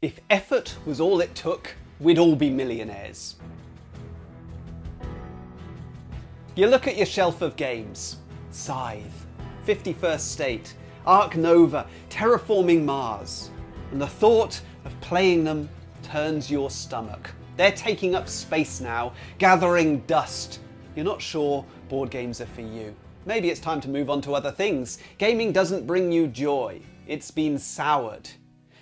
If effort was all it took, we'd all be millionaires. You look at your shelf of games. Scythe, 51st State, Ark Nova, Terraforming Mars. And the thought of playing them turns your stomach. They're taking up space now, gathering dust. You're not sure board games are for you. Maybe it's time to move on to other things. Gaming doesn't bring you joy. It's been soured.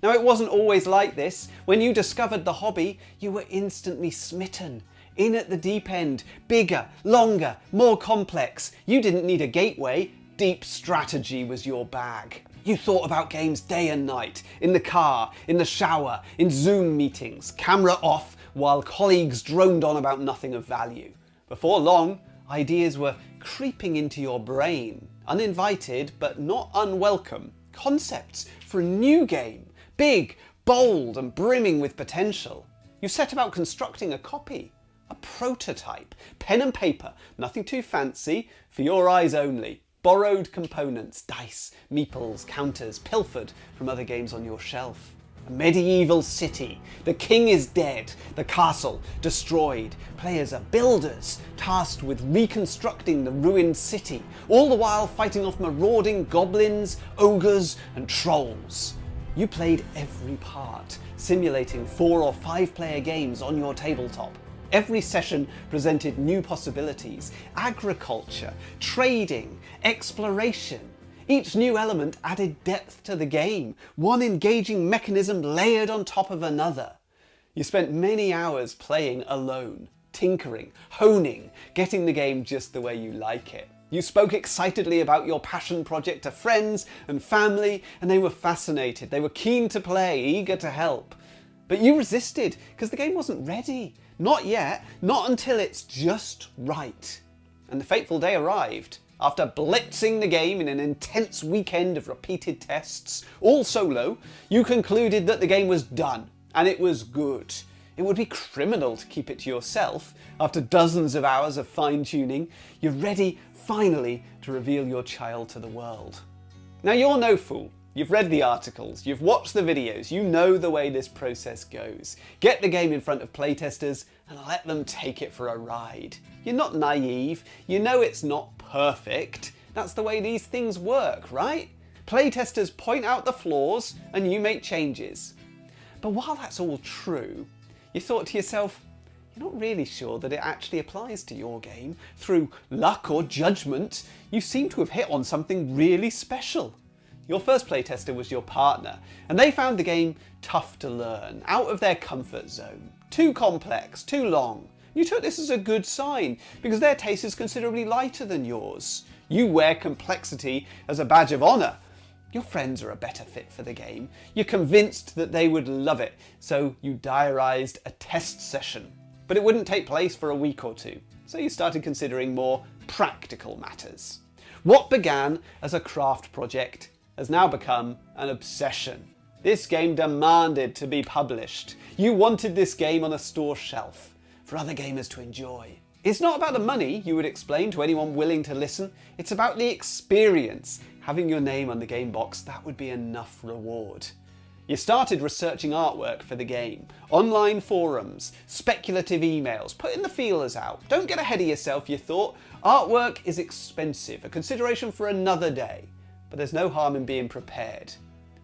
Now, it wasn't always like this. When you discovered the hobby, you were instantly smitten. In at the deep end, bigger, longer, more complex. You didn't need a gateway. Deep strategy was your bag. You thought about games day and night, in the car, in the shower, in Zoom meetings, camera off, while colleagues droned on about nothing of value. Before long, ideas were creeping into your brain, uninvited but not unwelcome. Concepts for a new game, big, bold and brimming with potential. You set about constructing a copy, a prototype, pen and paper, nothing too fancy, for your eyes only. Borrowed components, dice, meeples, counters, pilfered from other games on your shelf. A medieval city. The king is dead, the castle destroyed. Players are builders, tasked with reconstructing the ruined city, all the while fighting off marauding goblins, ogres and trolls. You played every part, simulating 4 or 5 player games on your tabletop. Every session presented new possibilities: agriculture, trading, exploration. Each new element added depth to the game, one engaging mechanism layered on top of another. You spent many hours playing alone, tinkering, honing, getting the game just the way you like it. You spoke excitedly about your passion project to friends and family, and they were fascinated. They were keen to play, eager to help. But you resisted because the game wasn't ready. Not yet, not until it's just right. And the fateful day arrived. After blitzing the game in an intense weekend of repeated tests, all solo, you concluded that the game was done, and it was good. It would be criminal to keep it to yourself. After dozens of hours of fine-tuning, you're ready, finally, to reveal your child to the world. Now, you're no fool. You've read the articles, you've watched the videos, you know the way this process goes. Get the game in front of playtesters and let them take it for a ride. You're not naive, you know it's not perfect. That's the way these things work, right? Playtesters point out the flaws and you make changes. But while that's all true, you thought to yourself, you're not really sure that it actually applies to your game. Through luck or judgment, you seem to have hit on something really special. Your first playtester was your partner, and they found the game tough to learn, out of their comfort zone. Too complex, too long. You took this as a good sign, because their taste is considerably lighter than yours. You wear complexity as a badge of honour. Your friends are a better fit for the game. You're convinced that they would love it, so you diarised a test session. But it wouldn't take place for a week or two, so you started considering more practical matters. What began as a craft project has now become an obsession. This game demanded to be published. You wanted this game on a store shelf for other gamers to enjoy. It's not about the money, you would explain to anyone willing to listen. It's about the experience. Having your name on the game box, that would be enough reward. You started researching artwork for the game, online forums, speculative emails, putting the feelers out. Don't get ahead of yourself, you thought. Artwork is expensive, a consideration for another day. But there's no harm in being prepared.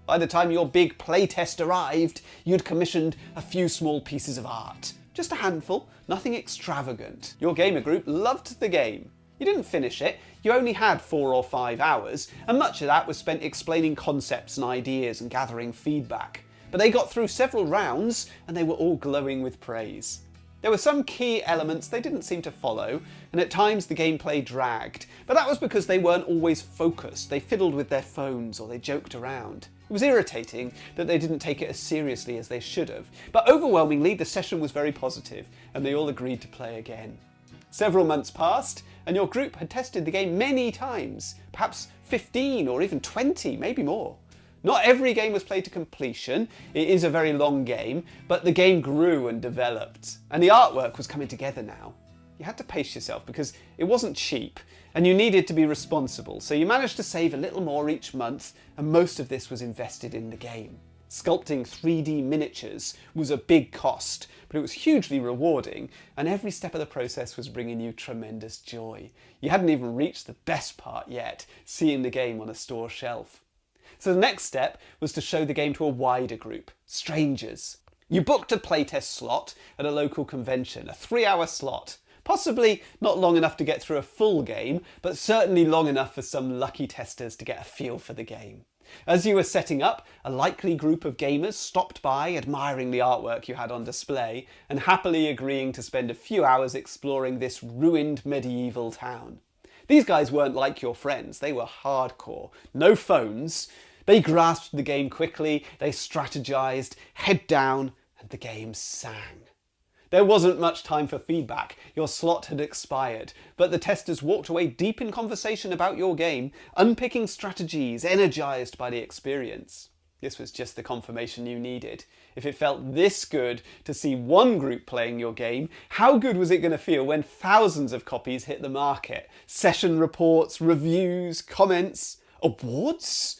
By the time your big playtest arrived, you'd commissioned a few small pieces of art. Just a handful, nothing extravagant. Your gamer group loved the game. You didn't finish it, you only had 4 or 5 hours, and much of that was spent explaining concepts and ideas and gathering feedback. But they got through several rounds, and they were all glowing with praise. There were some key elements they didn't seem to follow, and at times the gameplay dragged, but that was because they weren't always focused. They fiddled with their phones or they joked around. It was irritating that they didn't take it as seriously as they should have, but overwhelmingly the session was very positive and they all agreed to play again. Several months passed and your group had tested the game many times, perhaps 15 or even 20, maybe more. Not every game was played to completion, it is a very long game, but the game grew and developed, and the artwork was coming together now. You had to pace yourself because it wasn't cheap, and you needed to be responsible, so you managed to save a little more each month, and most of this was invested in the game. Sculpting 3D miniatures was a big cost, but it was hugely rewarding, and every step of the process was bringing you tremendous joy. You hadn't even reached the best part yet, seeing the game on a store shelf. So the next step was to show the game to a wider group, strangers. You booked a playtest slot at a local convention, a 3-hour slot. Possibly not long enough to get through a full game, but certainly long enough for some lucky testers to get a feel for the game. As you were setting up, a likely group of gamers stopped by, admiring the artwork you had on display, and happily agreeing to spend a few hours exploring this ruined medieval town. These guys weren't like your friends, they were hardcore. No phones. They grasped the game quickly, they strategized, head down, and the game sang. There wasn't much time for feedback, your slot had expired, but the testers walked away deep in conversation about your game, unpicking strategies, energised by the experience. This was just the confirmation you needed. If it felt this good to see one group playing your game, how good was it going to feel when thousands of copies hit the market? Session reports, reviews, comments, awards?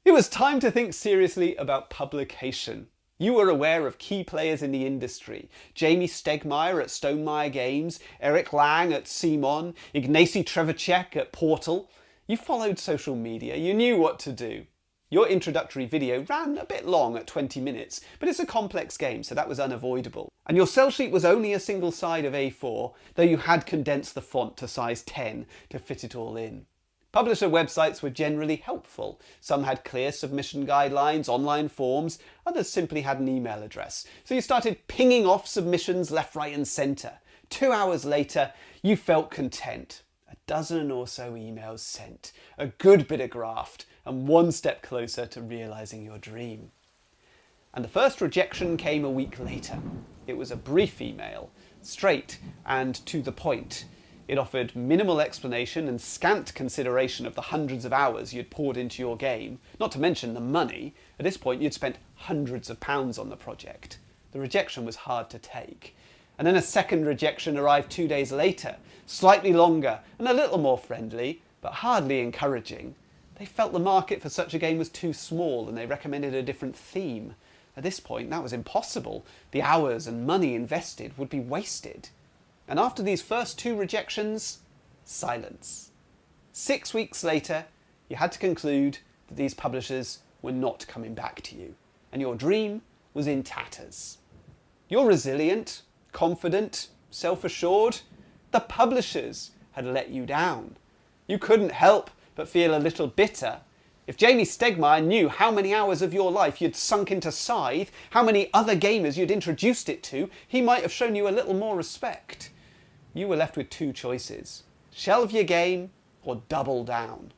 It was time to think seriously about publication. You were aware of key players in the industry. Jamie Stegmaier at Stonemaier Games, Eric Lang at Simon, Ignacy Trevicek at Portal. You followed social media, you knew what to do. Your introductory video ran a bit long at 20 minutes, but it's a complex game, so that was unavoidable. And your sell sheet was only a single side of A4, though you had condensed the font to size 10 to fit it all in. Publisher websites were generally helpful. Some had clear submission guidelines, online forms, others simply had an email address. So you started pinging off submissions left, right and centre. 2 hours later, you felt content. A dozen or so emails sent, a good bit of graft, and one step closer to realising your dream. And the first rejection came a week later. It was a brief email, straight and to the point. It offered minimal explanation and scant consideration of the hundreds of hours you'd poured into your game, not to mention the money. At this point, you'd spent hundreds of pounds on the project. The rejection was hard to take. And then a second rejection arrived 2 days later, slightly longer and a little more friendly, but hardly encouraging. They felt the market for such a game was too small and they recommended a different theme. At this point, that was impossible. The hours and money invested would be wasted. And after these first 2 rejections, silence. 6 weeks later, you had to conclude that these publishers were not coming back to you, and your dream was in tatters. You're resilient, confident, self-assured. The publishers had let you down. You couldn't help but feel a little bitter. If Jamie Stegmaier knew how many hours of your life you'd sunk into Scythe, how many other gamers you'd introduced it to, he might have shown you a little more respect. You were left with 2 choices. Shelve your game or double down.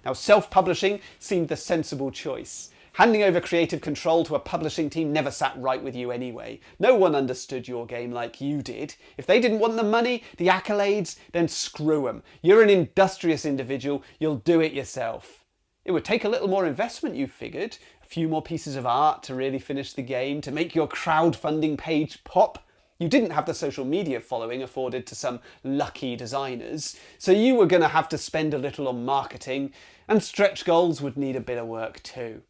Now, self-publishing seemed the sensible choice. Handing over creative control to a publishing team never sat right with you anyway. No one understood your game like you did. If they didn't want the money, the accolades, then screw them. You're an industrious individual, you'll do it yourself. It would take a little more investment, you figured. A few more pieces of art to really finish the game, to make your crowdfunding page pop. You didn't have the social media following afforded to some lucky designers, so you were going to have to spend a little on marketing, and stretch goals would need a bit of work too.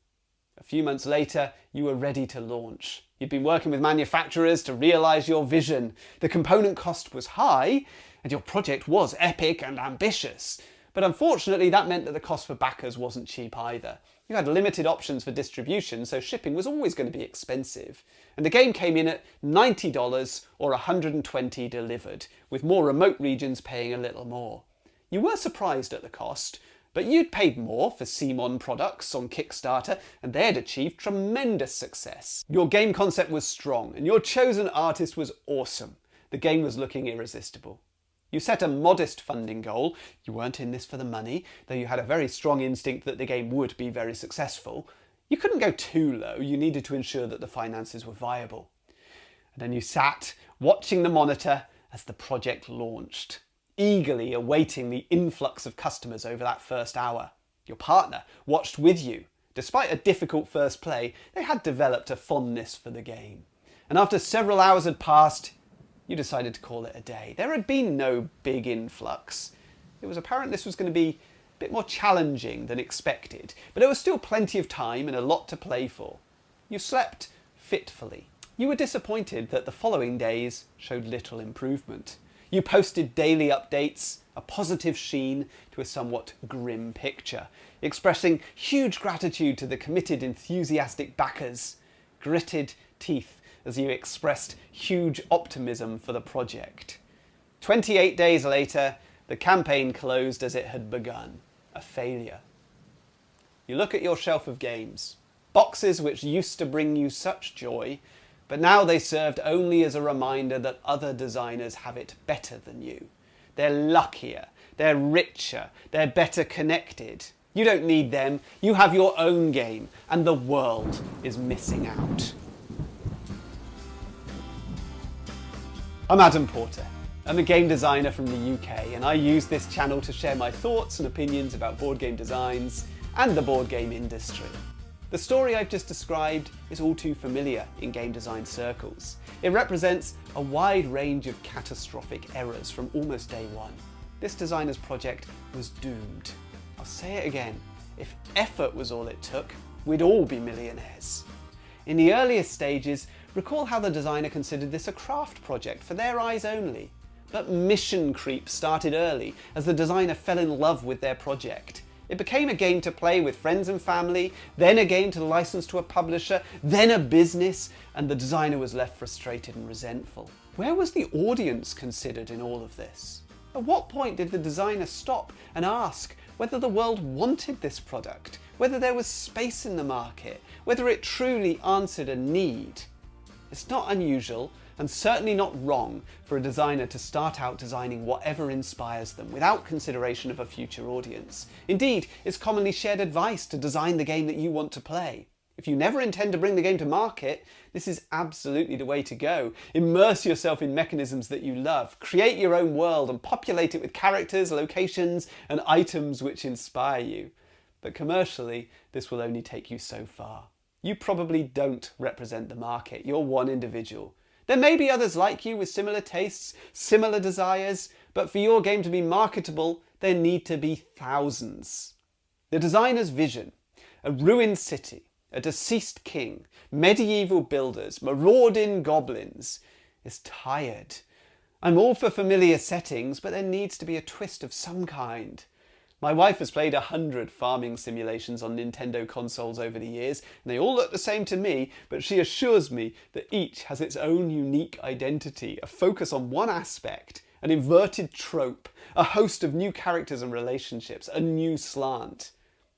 A few months later, you were ready to launch. You'd been working with manufacturers to realise your vision. The component cost was high, and your project was epic and ambitious. But unfortunately, that meant that the cost for backers wasn't cheap either. You had limited options for distribution, so shipping was always going to be expensive. And the game came in at $90 or $120 delivered, with more remote regions paying a little more. You were surprised at the cost, but you'd paid more for Simon products on Kickstarter, and they had achieved tremendous success. Your game concept was strong, and your chosen artist was awesome. The game was looking irresistible. You set a modest funding goal. You weren't in this for the money, though you had a very strong instinct that the game would be very successful. You couldn't go too low. You needed to ensure that the finances were viable. And then you sat, watching the monitor as the project launched, eagerly awaiting the influx of customers over that first hour. Your partner watched with you. Despite a difficult first play, they had developed a fondness for the game. And after several hours had passed, you decided to call it a day. There had been no big influx. It was apparent this was going to be a bit more challenging than expected, but there was still plenty of time and a lot to play for. You slept fitfully. You were disappointed that the following days showed little improvement. You posted daily updates, a positive sheen to a somewhat grim picture, expressing huge gratitude to the committed, enthusiastic backers, gritted teeth as you expressed huge optimism for the project. 28 days later, the campaign closed as it had begun, a failure. You look at your shelf of games, boxes which used to bring you such joy, but now they served only as a reminder that other designers have it better than you. They're luckier, they're richer, they're better connected. You don't need them, you have your own game, and the world is missing out. I'm Adam Porter. I'm a game designer from the UK, and I use this channel to share my thoughts and opinions about board game designs and the board game industry. The story I've just described is all too familiar in game design circles. It represents a wide range of catastrophic errors from almost day one. This designer's project was doomed. I'll say it again, if effort was all it took, we'd all be millionaires. In the earliest stages, recall how the designer considered this a craft project for their eyes only. But mission creep started early as the designer fell in love with their project. It became a game to play with friends and family, then a game to license to a publisher, then a business, and the designer was left frustrated and resentful. Where was the audience considered in all of this? At what point did the designer stop and ask whether the world wanted this product, whether there was space in the market, whether it truly answered a need? It's not unusual, and certainly not wrong, for a designer to start out designing whatever inspires them without consideration of a future audience. Indeed, it's commonly shared advice to design the game that you want to play. If you never intend to bring the game to market, this is absolutely the way to go. Immerse yourself in mechanisms that you love, create your own world and populate it with characters, locations and items which inspire you. But commercially, this will only take you so far. You probably don't represent the market, you're one individual. There may be others like you with similar tastes, similar desires, but for your game to be marketable, there need to be thousands. The designer's vision, a ruined city, a deceased king, medieval builders, marauding goblins, is tired. I'm all for familiar settings, but there needs to be a twist of some kind. My wife has played 100 farming simulations on Nintendo consoles over the years, and they all look the same to me, but she assures me that each has its own unique identity, a focus on one aspect, an inverted trope, a host of new characters and relationships, a new slant.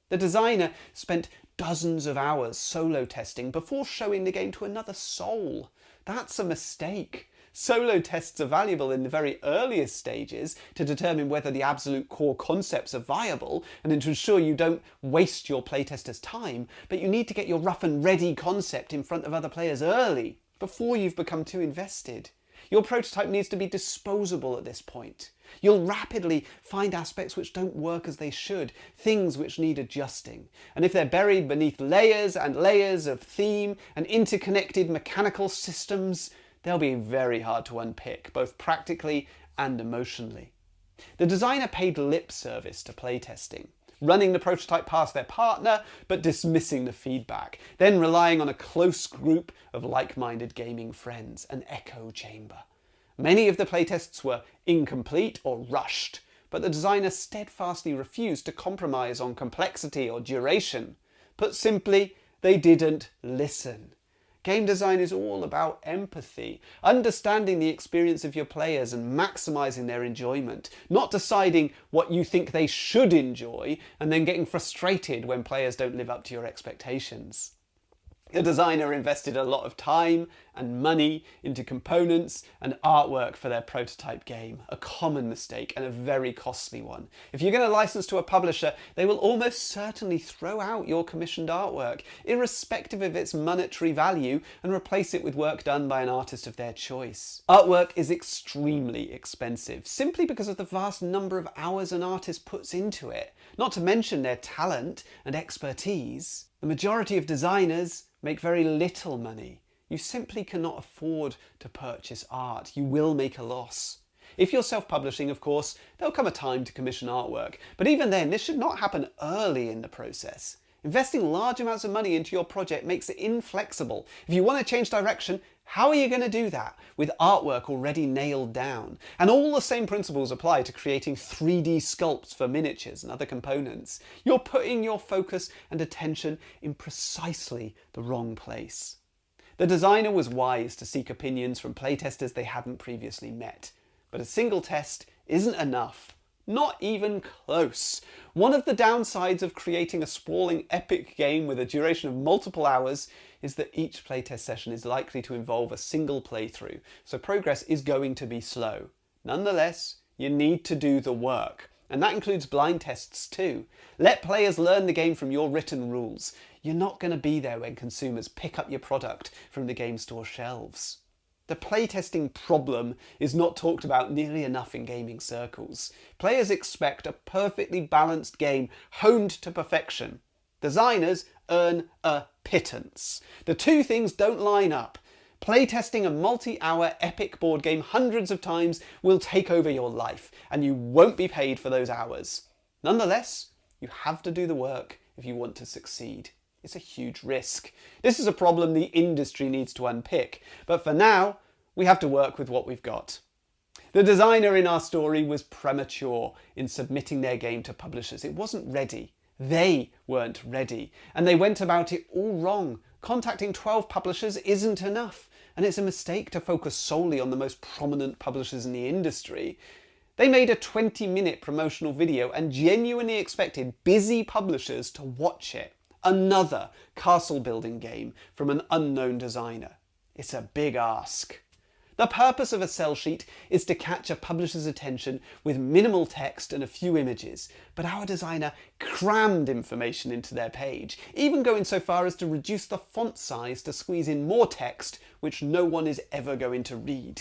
The designer spent dozens of hours solo testing before showing the game to another soul. That's a mistake. Solo tests are valuable in the very earliest stages to determine whether the absolute core concepts are viable and to ensure you don't waste your playtester's time, but you need to get your rough and ready concept in front of other players early, before you've become too invested. Your prototype needs to be disposable at this point. You'll rapidly find aspects which don't work as they should, things which need adjusting. And if they're buried beneath layers and layers of theme and interconnected mechanical systems, they'll be very hard to unpick, both practically and emotionally. The designer paid lip service to playtesting, running the prototype past their partner, but dismissing the feedback, then relying on a close group of like-minded gaming friends, an echo chamber. Many of the playtests were incomplete or rushed, but the designer steadfastly refused to compromise on complexity or duration. Put simply, they didn't listen. Game design is all about empathy, understanding the experience of your players and maximising their enjoyment, not deciding what you think they should enjoy and then getting frustrated when players don't live up to your expectations. The designer invested a lot of time and money into components and artwork for their prototype game, a common mistake and a very costly one. If you're going to license to a publisher, they will almost certainly throw out your commissioned artwork, irrespective of its monetary value, and replace it with work done by an artist of their choice. Artwork is extremely expensive, simply because of the vast number of hours an artist puts into it, not to mention their talent and expertise. The majority of designers make very little money. You simply cannot afford to purchase art. You will make a loss. If you're self-publishing, of course, there'll come a time to commission artwork, but even then, this should not happen early in the process. Investing large amounts of money into your project makes it inflexible. If you want to change direction, how are you going to do that with artwork already nailed down? And all the same principles apply to creating 3D sculpts for miniatures and other components. You're putting your focus and attention in precisely the wrong place. The designer was wise to seek opinions from playtesters they hadn't previously met. But a single test isn't enough. Not even close. One of the downsides of creating a sprawling epic game with a duration of multiple hours is that each playtest session is likely to involve a single playthrough, so progress is going to be slow. Nonetheless, you need to do the work, and that includes blind tests too. Let players learn the game from your written rules. You're not going to be there when consumers pick up your product from the game store shelves. The playtesting problem is not talked about nearly enough in gaming circles. Players expect a perfectly balanced game honed to perfection. Designers earn a pittance. The two things don't line up. Playtesting a multi-hour epic board game hundreds of times will take over your life, and you won't be paid for those hours. Nonetheless, you have to do the work if you want to succeed. It's a huge risk. This is a problem the industry needs to unpick, but for now, we have to work with what we've got. The designer in our story was premature in submitting their game to publishers. It wasn't ready. They weren't ready, and they went about it all wrong. Contacting 12 publishers isn't enough, and it's a mistake to focus solely on the most prominent publishers in the industry. They made a 20-minute promotional video and genuinely expected busy publishers to watch it. Another castle-building game from an unknown designer. It's a big ask. The purpose of a sell sheet is to catch a publisher's attention with minimal text and a few images, but our designer crammed information into their page, even going so far as to reduce the font size to squeeze in more text which no one is ever going to read.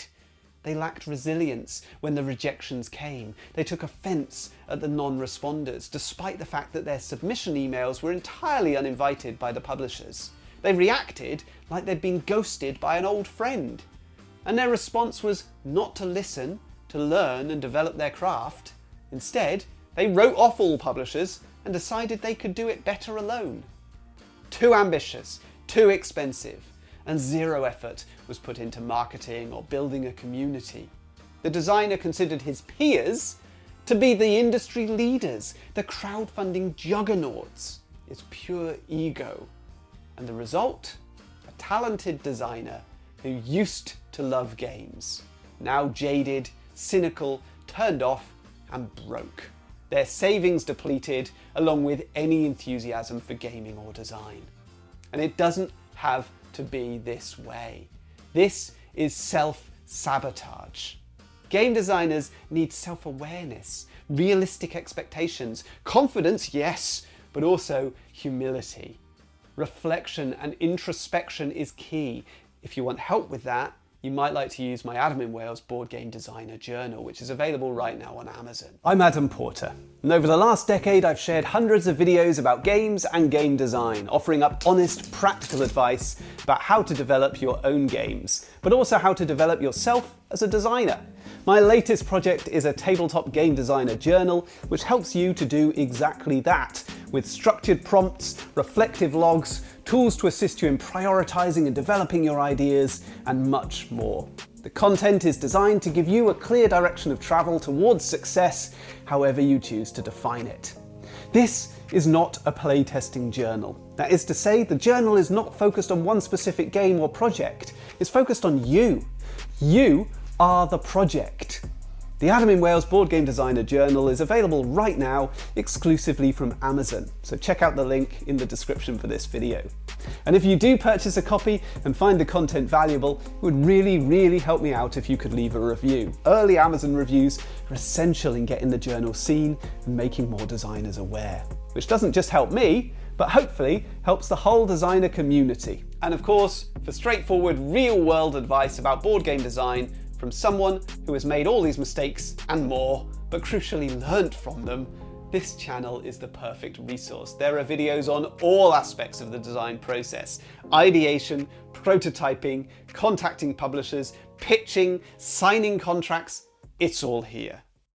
They lacked resilience when the rejections came. They took offence at the non-responders, despite the fact that their submission emails were entirely uninvited by the publishers. They reacted like they'd been ghosted by an old friend. And their response was not to listen, to learn and develop their craft. Instead, they wrote off all publishers and decided they could do it better alone. Too ambitious, too expensive, and zero effort was put into marketing or building a community. The designer considered his peers to be the industry leaders, the crowdfunding juggernauts. It's pure ego. And the result? A talented designer who used to love games, now jaded, cynical, turned off and broke. Their savings depleted, along with any enthusiasm for gaming or design. And it doesn't have to be this way. This is self-sabotage. Game designers need self-awareness, realistic expectations, confidence, yes, but also humility. Reflection and introspection is key. If you want help with that, you might like to use my Adam in Wales Board Game Designer Journal, which is available right now on Amazon. I'm Adam Porter, and over the last decade I've shared hundreds of videos about games and game design, offering up honest, practical advice about how to develop your own games, but also how to develop yourself as a designer. My latest project is a tabletop game designer journal, which helps you to do exactly that, with structured prompts, reflective logs, tools to assist you in prioritizing and developing your ideas, and much more. The content is designed to give you a clear direction of travel towards success, however you choose to define it. This is not a playtesting journal. That is to say, the journal is not focused on one specific game or project. It's focused on you. You are the project. The Adam in Wales Board Game Designer Journal is available right now exclusively from Amazon, so check out the link in the description for this video. And if you do purchase a copy and find the content valuable, it would really help me out if you could leave a review. Early Amazon reviews are essential in getting the journal seen and making more designers aware, which doesn't just help me, but hopefully helps the whole designer community. And of course, for straightforward, real-world advice about board game design from someone who has made all these mistakes and more, but crucially learnt from them, this channel is the perfect resource. There are videos on all aspects of the design process: ideation, prototyping, contacting publishers, pitching, signing contracts. It's all here.